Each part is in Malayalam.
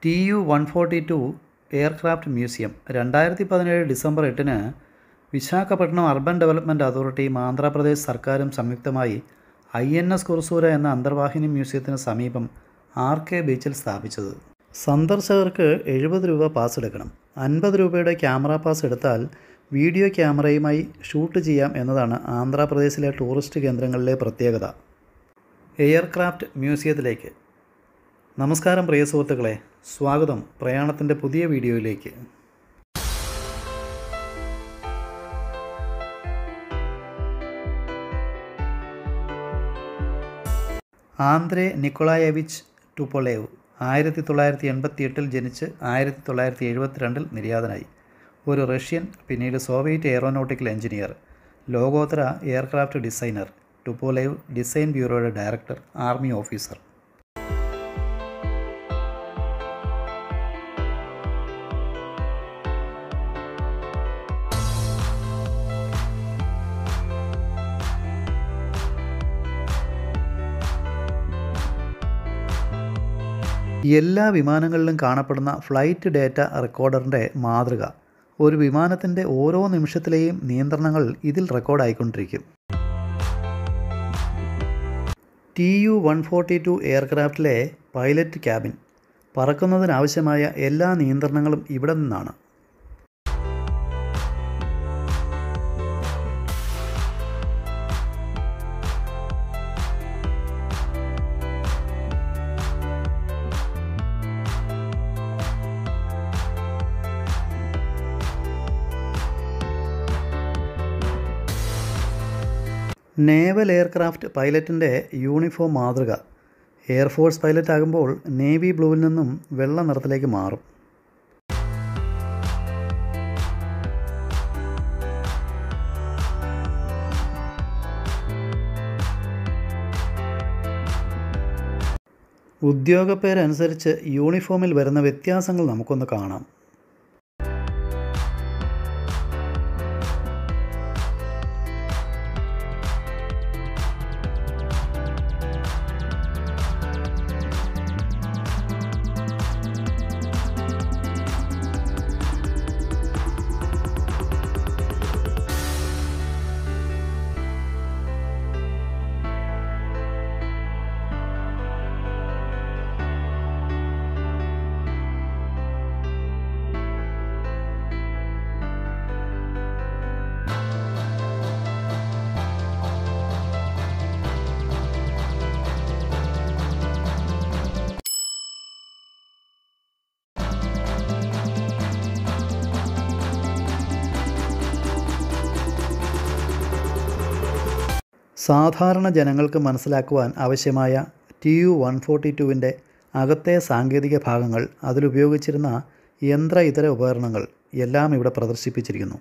TU-142 എയർക്രാഫ്റ്റ് മ്യൂസിയം 2017 ഡിസംബർ 8-ന് വിശാഖപട്ടണം അർബൻ ഡെവലപ്മെൻറ്റ് അതോറിറ്റിയും ആന്ധ്രാപ്രദേശ് സർക്കാരും സംയുക്തമായി INS കുർസൂര എന്ന അന്തർവാഹിനി മ്യൂസിയത്തിന് സമീപം RK ബീച്ചിൽ സ്ഥാപിച്ചത്. സന്ദർശകർക്ക് 70 രൂപ പാസ് എടുക്കണം. 50 രൂപയുടെ ക്യാമറ പാസ് എടുത്താൽ വീഡിയോ ക്യാമറയുമായി ഷൂട്ട് ചെയ്യാം എന്നതാണ് ആന്ധ്രാപ്രദേശിലെ ടൂറിസ്റ്റ് കേന്ദ്രങ്ങളിലെ പ്രത്യേകത. എയർക്രാഫ്റ്റ് മ്യൂസിയത്തിലേക്ക് നമസ്കാരം പ്രിയ സുഹൃത്തുക്കളെ, സ്വാഗതം പ്രയാണത്തിൻ്റെ പുതിയ വീഡിയോയിലേക്ക്. ആന്ദ്രേ നിക്കോളായേവിച്ച് ടുപോലേവ് 1988 ജനിച്ച് 1972 നിര്യാതനായി. ഒരു റഷ്യൻ, പിന്നീട് സോവിയറ്റ് എയറോനോട്ടിക്കൽ എഞ്ചിനീയർ, ലോകോത്തര എയർക്രാഫ്റ്റ് ഡിസൈനർ, ടുപോലേവ് ഡിസൈൻ ബ്യൂറോയുടെ ഡയറക്ടർ, ആർമി ഓഫീസർ. എല്ലാ വിമാനങ്ങളിലും കാണപ്പെടുന്ന ഫ്ലൈറ്റ് ഡേറ്റ റെക്കോർഡറിൻ്റെ മാതൃക. ഒരു വിമാനത്തിൻ്റെ ഓരോ നിമിഷത്തിലെയും നിയന്ത്രണങ്ങൾ ഇതിൽ റെക്കോർഡായിക്കൊണ്ടിരിക്കും. TU-142 എയർക്രാഫ്റ്റിലെ pilot cabin. പറക്കുന്നതിനാവശ്യമായ എല്ലാ നിയന്ത്രണങ്ങളും ഇവിടെ നിന്നാണ്. നേവൽ എയർക്രാഫ്റ്റ് പൈലറ്റിൻ്റെ യൂണിഫോം മാതൃക. എയർഫോഴ്സ് പൈലറ്റ് ആകുമ്പോൾ നേവി ബ്ലൂവിൽ നിന്നും വെള്ള നിറത്തിലേക്ക് മാറും. ഉദ്യോഗപ്പേരനുസരിച്ച് യൂണിഫോമിൽ വരുന്ന വ്യത്യാസങ്ങൾ നമുക്കൊന്ന് കാണാം. സാധാരണ ജനങ്ങൾക്ക് മനസ്സിലാക്കുവാൻ ആവശ്യമായ TU-142 അകത്തെ സാങ്കേതിക ഭാഗങ്ങൾ, അതിലുപയോഗിച്ചിരുന്ന യന്ത്ര ഇതര ഉപകരണങ്ങൾ എല്ലാം ഇവിടെ പ്രദർശിപ്പിച്ചിരിക്കുന്നു.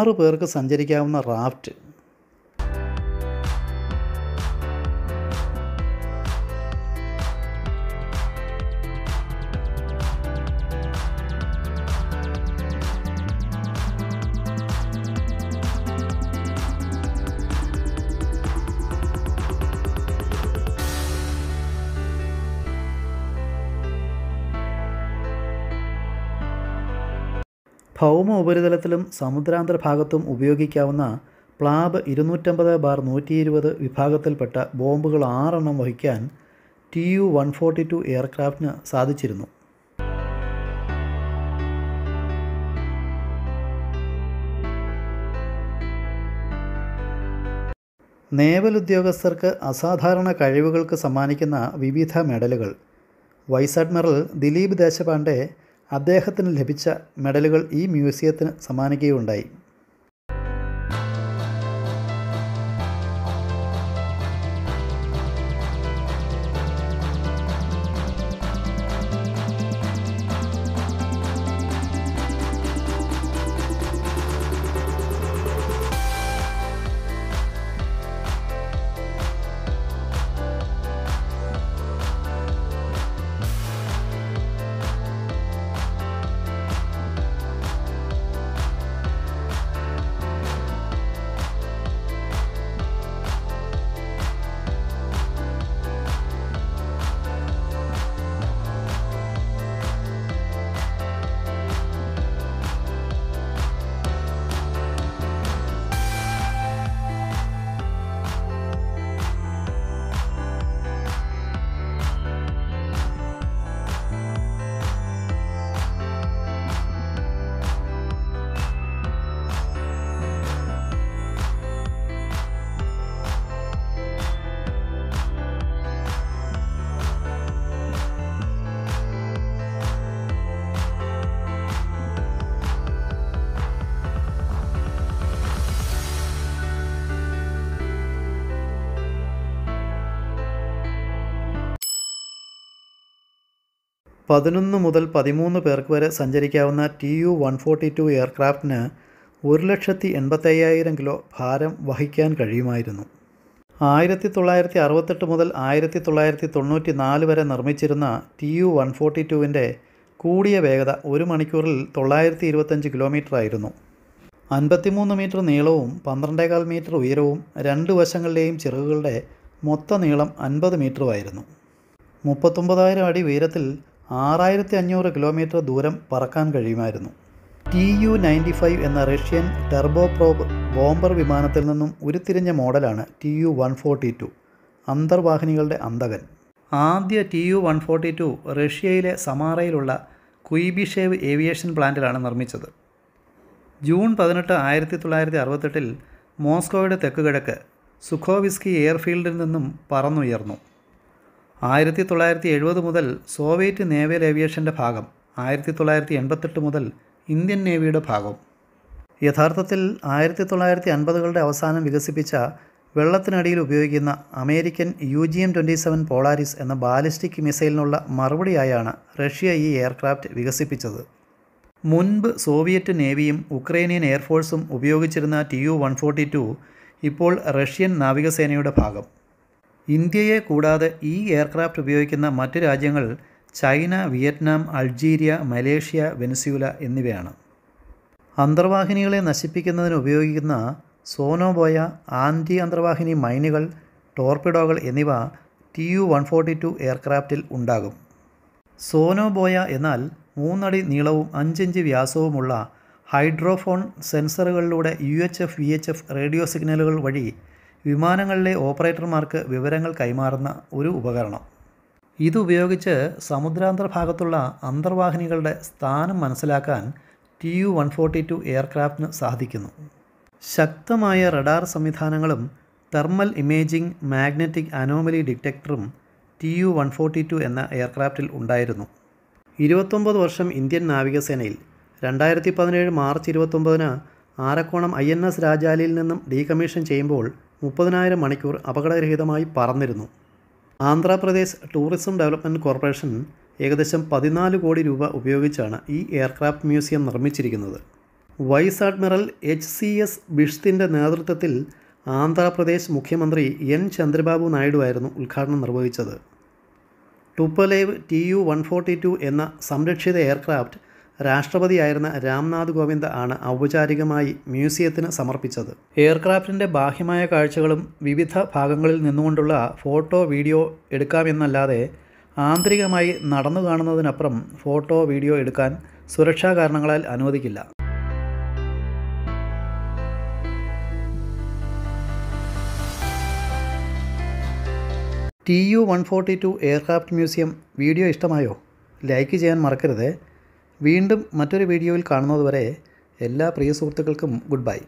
6 പേർക്ക് സഞ്ചരിക്കാവുന്ന റാഫ്റ്റ്. ഭൗമ ഉപരിതലത്തിലും സമുദ്രാന്തർഭാഗത്തും ഉപയോഗിക്കാവുന്ന പ്ലാബ് 250-120 വിഭാഗത്തിൽപ്പെട്ട ബോംബുകൾ 6 എണ്ണം വഹിക്കാൻ Tu-142 എയർക്രാഫ്റ്റിന് സാധിച്ചിരുന്നു. നേവൽ ഉദ്യോഗസ്ഥർക്ക് അസാധാരണ കഴിവുകൾക്ക് സമ്മാനിക്കുന്ന വിവിധ മെഡലുകൾ. വൈസ് അഡ്മിറൽ ദിലീപ് ദേശപാണ്ഡെ അദ്ദേഹത്തിന് ലഭിച്ച മെഡലുകൾ ഈ മ്യൂസിയത്തിന് സമ്മാനിക്കുകയുണ്ടായി. പതിനൊന്ന് മുതൽ 13 പേർക്ക് വരെ സഞ്ചരിക്കാവുന്ന Tu-142 എയർക്രാഫ്റ്റിന് 1,85,000 കിലോ ഭാരം വഹിക്കാൻ കഴിയുമായിരുന്നു. 1968 മുതൽ 1994 വരെ നിർമ്മിച്ചിരുന്ന Tu-142വിൻ്റെ കൂടിയ വേഗത 1 മണിക്കൂറിൽ 925 കിലോമീറ്റർ ആയിരുന്നു. 53 മീറ്റർ നീളവും 12.25 മീറ്റർ ഉയരവും 2 വശങ്ങളിലെയും ചിറകുകളുടെ മൊത്ത നീളം 50 മീറ്ററുമായിരുന്നു. 39,000 അടി ഉയരത്തിൽ 6,500 കിലോമീറ്റർ ദൂരം പറക്കാൻ കഴിയുമായിരുന്നു. Tu-95 എന്ന റഷ്യൻ ടെർബോപ്രോബ് ബോംബർ വിമാനത്തിൽ നിന്നും ഉരുത്തിരിഞ്ഞ മോഡലാണ് Tu-142, അന്തർവാഹിനികളുടെ അന്തകൻ. ആദ്യ Tu-142 റഷ്യയിലെ സമാറയിലുള്ള കുയ്ബിഷേവ് ഏവിയേഷൻ പ്ലാന്റിലാണ് നിർമ്മിച്ചത്. ജൂൺ 18, 1968 മോസ്കോയുടെ തെക്കുകിഴക്ക് സുഖോവിസ്കി എയർഫീൽഡിൽ നിന്നും പറന്നുയർന്നു. 1970 മുതൽ സോവിയറ്റ് നേവൽ ഏവിയേഷൻ്റെ ഭാഗം, 1988 മുതൽ ഇന്ത്യൻ നേവിയുടെ ഭാഗം. യഥാർത്ഥത്തിൽ 1950കളുടെ അവസാനം വികസിപ്പിച്ച വെള്ളത്തിനടിയിൽ ഉപയോഗിക്കുന്ന അമേരിക്കൻ UGM-27 പോളാരിസ് എന്ന ബാലിസ്റ്റിക് മിസൈലിനുള്ള മറുപടിയായാണ് റഷ്യ ഈ എയർക്രാഫ്റ്റ് വികസിപ്പിച്ചത്. മുൻപ് സോവിയറ്റ് നേവിയും ഉക്രൈനിയൻ എയർഫോഴ്സും ഉപയോഗിച്ചിരുന്ന Tu-142 ഇപ്പോൾ റഷ്യൻ നാവികസേനയുടെ ഭാഗം. ഇന്ത്യയെ കൂടാതെ ഈ എയർക്രാഫ്റ്റ് ഉപയോഗിക്കുന്ന മറ്റ് രാജ്യങ്ങൾ China, Vietnam, Algeria, Malaysia, Venezuela എന്നിവയാണ്. അന്തർവാഹിനികളെ നശിപ്പിക്കുന്നതിന് ഉപയോഗിക്കുന്ന സോനോബോയ, ആൻറ്റി അന്തർവാഹിനി മൈനുകൾ, ടോർപിഡോകൾ എന്നിവ Tu-142 എയർക്രാഫ്റ്റിൽ ഉണ്ടാകും. സോനോബോയ എന്നാൽ 3 അടി നീളവും 5 ഇഞ്ച് വ്യാസവുമുള്ള ഹൈഡ്രോഫോൺ സെൻസറുകളിലൂടെ UHF, VHF റേഡിയോ സിഗ്നലുകൾ വഴി വിമാനങ്ങളിലെ ഓപ്പറേറ്റർമാർക്ക് വിവരങ്ങൾ കൈമാറുന്ന ഒരു ഉപകരണം. ഇതുപയോഗിച്ച് സമുദ്രാന്തർഭാഗത്തുള്ള അന്തർവാഹിനികളുടെ സ്ഥാനം മനസ്സിലാക്കാൻ Tu-142 എയർക്രാഫ്റ്റിന് സാധിക്കുന്നു. ശക്തമായ റഡാർ സംവിധാനങ്ങളും തെർമൽ ഇമേജിംഗ്, മാഗ്നറ്റിക് അനോമലി ഡിറ്റക്ടറും Tu-142 എന്ന എയർക്രാഫ്റ്റിൽ ഉണ്ടായിരുന്നു. 29 വർഷം ഇന്ത്യൻ നാവികസേനയിൽ 2017 മാർച്ച് 29 ആരക്കോണം INS രാജാലിയിൽ നിന്നും ഡീകമ്മീഷൻ ചെയ്യുമ്പോൾ 30,000 മണിക്കൂർ അപകടരഹിതമായി പറന്നിരുന്നു. ആന്ധ്രാപ്രദേശ് ടൂറിസം ഡെവലപ്മെൻറ്റ് കോർപ്പറേഷൻ ഏകദേശം 14 കോടി രൂപ ഉപയോഗിച്ചാണ് ഈ എയർക്രാഫ്റ്റ് മ്യൂസിയം നിർമ്മിച്ചിരിക്കുന്നത്. വൈസ് അഡ്മിറൽ HCS ബിഷ്തിൻ്റെ നേതൃത്വത്തിൽ ആന്ധ്രാപ്രദേശ് മുഖ്യമന്ത്രി N. ചന്ദ്രബാബു നായിഡു ആയിരുന്നു ഉദ്ഘാടനം നിർവഹിച്ചത്. ടുപ്പലേവ് Tu-142 എന്ന സംരക്ഷിത എയർക്രാഫ്റ്റ് രാഷ്ട്രപതിയായിരുന്ന രാംനാഥ് കോവിന്ദ് ആണ് ഔപചാരികമായി മ്യൂസിയത്തിന് സമർപ്പിച്ചത്. എയർക്രാഫ്റ്റിൻ്റെ ബാഹ്യമായ കാഴ്ചകളും വിവിധ ഭാഗങ്ങളിൽ നിന്നുകൊണ്ടുള്ള ഫോട്ടോ വീഡിയോ എടുക്കാമെന്നല്ലാതെ ആന്തരികമായി നടന്നു കാണുന്നതിനപ്പുറം ഫോട്ടോ വീഡിയോ എടുക്കാൻ സുരക്ഷാ കാരണങ്ങളാൽ അനുവദിക്കില്ല. Tu-142 എയർക്രാഫ്റ്റ് മ്യൂസിയം വീഡിയോ ഇഷ്ടമായോ? ലൈക്ക് ചെയ്യാൻ മറക്കരുത്. വീണ്ടും മറ്റൊരു വീഡിയോയിൽ കാണുന്നതുവരെ എല്ലാ പ്രിയ സുഹൃത്തുക്കൾക്കും ഗുഡ് ബൈ.